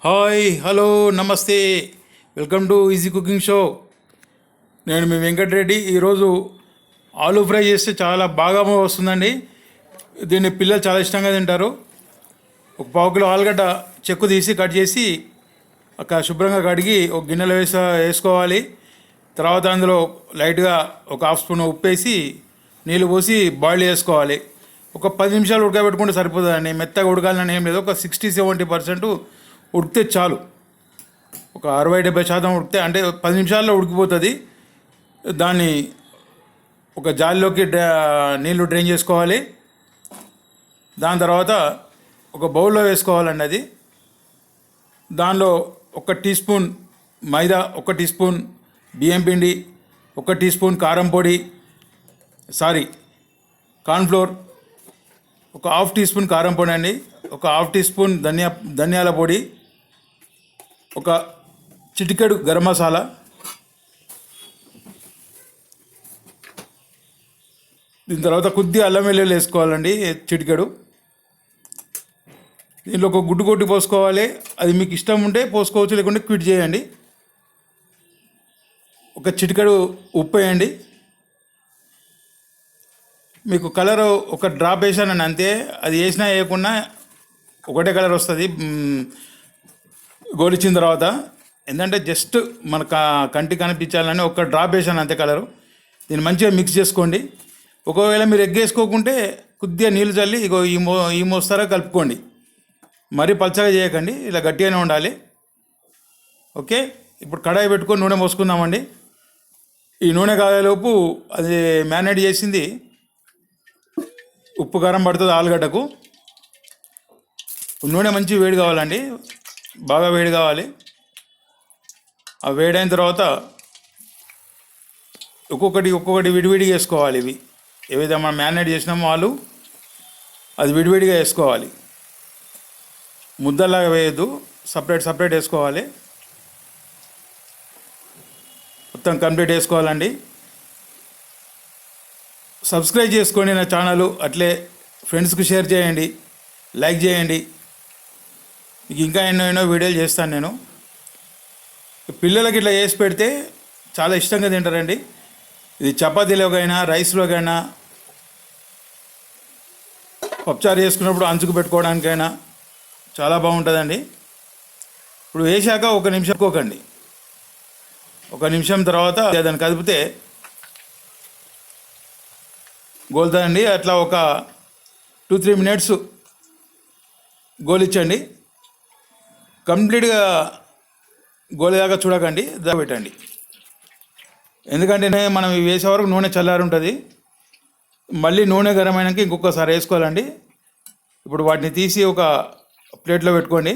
Hi hello నమస్తే, welcome to easy cooking show. నేను మీ వెంకటరెడ్డి. ఈరోజు ఆలూ ఫ్రై చేస్తే చాలా బాగా వస్తుందండి. దీన్ని పిల్లలు చాలా ఇష్టంగా తింటారు. ఒక పావు కిలో ఆలుగడ్డ చెక్కు తీసి కట్ చేసి శుభ్రంగా కడిగి ఒక గిన్నెలో వేసుకోవాలి. తర్వాత అందులో లైట్గా ఒక హాఫ్ స్పూన్ ఉప్పు వేసి నీళ్ళు పోసి బాయిల్ చేసుకోవాలి. ఒక 10 నిమిషాలు ఉడకబెట్టుకుంటే సరిపోతుందండి. మెత్తగా ఉడకాలని ఏం లేదు. ఒక 60-70% ఉడికితే చాలు. ఒక 60-70% ఉడికితే అంటే 10 నిమిషాల్లో ఉడికిపోతుంది. దాన్ని ఒక జాలిలోకి నీళ్లు డ్రైన్ చేసుకోవాలి. దాని తర్వాత ఒక బౌల్లో వేసుకోవాలండి. అది దానిలో 1 టీ స్పూన్ మైదా, 1 టీ స్పూన్ బియ్యం పిండి, 1 టీ స్పూన్ కారం పొడి, కార్న్ఫ్లోర్, ఒక హాఫ్ టీ స్పూన్ కారం పొడి అండి, ఒక హాఫ్ టీ స్పూన్ ధనియాల పొడి, ఒక చిటికెడు గరం మసాలా, దీని తర్వాత కొద్దిగా అల్లం వెల్లుల్లి వేసుకోవాలండి, చిటికెడు. దీంట్లో ఒక గుడ్డు కొట్టి పోసుకోవాలి. అది మీకు ఇష్టం ఉంటే పోసుకోవచ్చు, లేకుంటే క్విట్ చేయండి. ఒక చిటికెడు ఉప్పు వేయండి. మీకు కలర్ ఒక డ్రాప్ వేసానండి అంతే. అది వేసినా వేయకుండా ఒకటే కలర్ వస్తుంది గోలిచ్చిన తర్వాత. ఎందుకంటే జస్ట్ మన కంటికి కనిపించాలని ఒక డ్రాప్ వేసాను అంతే కలరు. దీన్ని మంచిగా మిక్స్ చేసుకోండి. ఒకవేళ మీరు ఎగ్ వేసుకోకుంటే కొద్దిగా నీళ్ళు చల్లి ఈ మోస్తారా కలుపుకోండి. మరీ పల్చగా చేయకండి, ఇలా గట్టిగానే ఉండాలి. ఓకే, ఇప్పుడు కడాయి పెట్టుకొని నూనె పోసుకుందామండి. ఈ నూనె కాగేలోపు అది మ్యారినేట్ చేసింది ఉప్పు కారం పడుతుంది ఆలుగడ్డకు. నూనె మంచి వేడి కావాలండి, బాగా వేడి కావాలి. ఆ వేడైన తర్వాత ఒక్కొక్కటి విడివిడిగా వేసుకోవాలి. ఇవి ఏవైతే మనం మ్యారినేట్ చేసినామో ఆలు, అది విడివిడిగా వేసుకోవాలి. ముద్దలాగా వేయద్దు, సపరేట్ వేసుకోవాలి. మొత్తం కంప్లీట్ వేసుకోవాలండి. సబ్స్క్రైబ్ చేసుకోండి నా ఛానల్. అట్లే ఫ్రెండ్స్కి షేర్ చేయండి, లైక్ చేయండి. మీకు ఇంకా ఎన్నో వీడియోలు చేస్తాను నేను. పిల్లలకి ఇట్లా చేసి పెడితే చాలా ఇష్టంగా తింటారండి. ఇది చపాతీలోకైనా రైస్లోకైనా పప్పుచారు చేసుకున్నప్పుడు అంచుకు పెట్టుకోవడానికైనా చాలా బాగుంటుందండి. ఇప్పుడు వేసాక 1 నిమిషం పెట్టుకోకండి. 1 నిమిషం తర్వాత దాన్ని కదిపితే గోలుతుందండి. అట్లా ఒక 2-3 మినిట్స్ గోలిచ్చండి. కంప్లీట్గా గోలేదాకా చూడకండి, పెట్టండి. ఎందుకంటే మనం వేసే వరకు నూనె చల్లారి ఉంటుంది. మళ్ళీ నూనె గరం అయినాక ఇంకొకసారి వేసుకోవాలండి. ఇప్పుడు వాటిని తీసి ఒక ప్లేట్లో పెట్టుకోండి.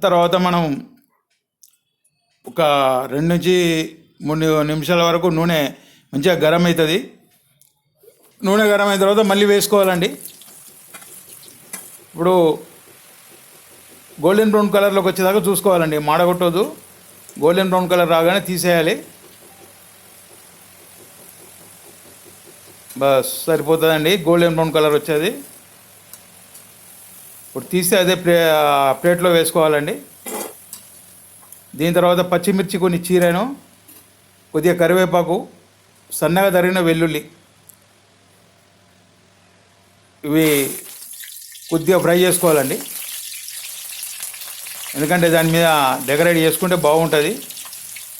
తర్వాత మనం ఒక 2-3 నిమిషాల వరకు నూనె మంచిగా గరం అవుతుంది. నూనె గరం అయిన తర్వాత మళ్ళీ వేసుకోవాలండి. ఇప్పుడు గోల్డెన్ బ్రౌన్ కలర్లోకి వచ్చేదాకా చూసుకోవాలండి, మాడగొట్టదు. గోల్డెన్ బ్రౌన్ కలర్ రాగానే తీసేయాలి. బస్ సరిపోతుందండి గోల్డెన్ బ్రౌన్ కలర్ వచ్చేది. ఇప్పుడు తీస్తే అదే ప్లేట్లో వేసుకోవాలండి. దీని తర్వాత పచ్చిమిర్చి కొన్ని చీరాను, కొద్దిగా కరివేపాకు, సన్నగా తరిగిన వెల్లుల్లి, ఇవి కొద్దిగా ఫ్రై చేసుకోవాలండి. ఎందుకంటే దాని మీద డెకరేట్ చేసుకుంటే బాగుంటుంది.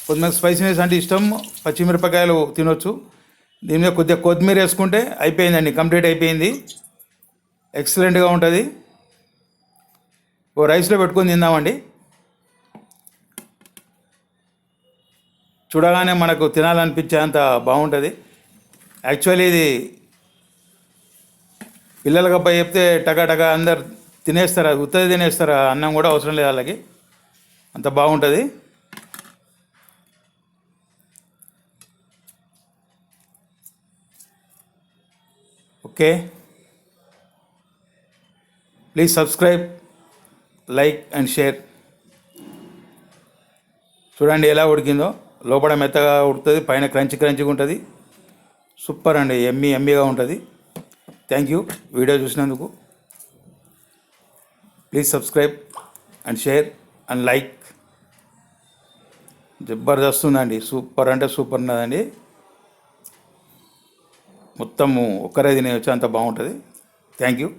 కొంతమంది స్పైసీనెస్ అంటే ఇష్టం, పచ్చిమిరపకాయలు తినొచ్చు. దీని మీద కొద్దిగా కొత్తిమీర వేసుకుంటే అయిపోయిందండి, కంప్లీట్ అయిపోయింది. ఎక్సలెంట్గా ఉంటుంది. ఓ రైస్లో పెట్టుకొని తిందామండి. చూడగానే మనకు తినాలనిపించే అంత బాగుంటుంది. యాక్చువల్లీ ఇది పిల్లలకి అబ్బాయి చెప్తే టకా అందరు తినేస్తారు, ఉత్తది తినేస్తారు. అన్నం కూడా అవసరం లేదు వాళ్ళకి, అంత బాగుంటుంది. Okay, please subscribe, like and share. చూడండి ఎలా ఉడికిందో. లోపల మెత్తగా ఉడుతుంది, పైన క్రంచిగా ఉంటుంది. సూపర్ అండి, ఎమ్మీగా ఉంటుంది. థ్యాంక్ యూ వీడియో చూసినందుకు. Please subscribe and share and like. Jabardasth ఉందండి, సూపర్ అంటే సూపర్ ఉన్నదండి. మొత్తము ఒక్కరే తినేయచ్చు, అంత బాగుంటుంది. Thank you.